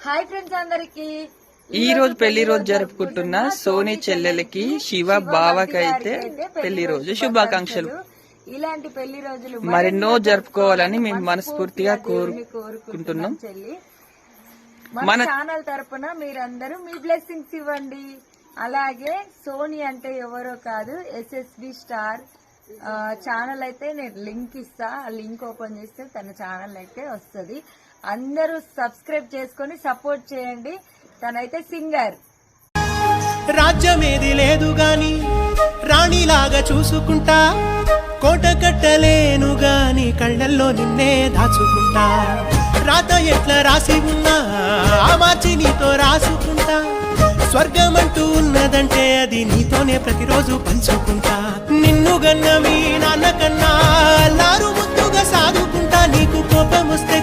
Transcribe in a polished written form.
Hi friends అందరికి ఈ రోజు పెళ్లి రోజు జరుపుకుంటున్న సోని చెల్లెలకి శివ బావకైతే పెళ్లి రోజు శుభాకాంక్షలు. ఇలాంటి పెళ్లి రోజులు మరెన్నో జరుపుకోవాలని మేము మనస్ఫూర్తిగా కోరుకుంటున్నాం. మన ఛానల్ తరపున మీరందరూ మీ బ్లెస్సింగ్స్ ఇవ్వండి. అలాగే సోని అంటే ఎవరో కాదు, ఎస్ఎస్బి స్టార్ ఛానల్ అయితే నేను లింక్ ఇస్తా. ఆ లింక్ ఓపెన్ చేస్తే తన ఛానల్ అయితే వస్తుంది. అందరూ సబ్స్క్రైబ్ చేసుకొని సపోర్ట్ చేయండి. తనైతే సింగర్. రాజ్యమేది లేదు గాని రాణిలాగా చూసుకుంటా, కోట కట్టలేను గాని కళ్ళల్లో నిన్నే దాచుకుంటా. రాత ఎట్లా రాసి ఉన్నా ఆ మార్చి నీతో రాసుకుంటా. స్వర్గమంటూ ఉన్నదంటే అది నీతోనే ప్రతిరోజు పంచుకుంటా. నిన్ను గన్న మీ నాన్న కన్నా లారు ముద్దుగా సాదుకుంటా. నీకు కోపం వస్తే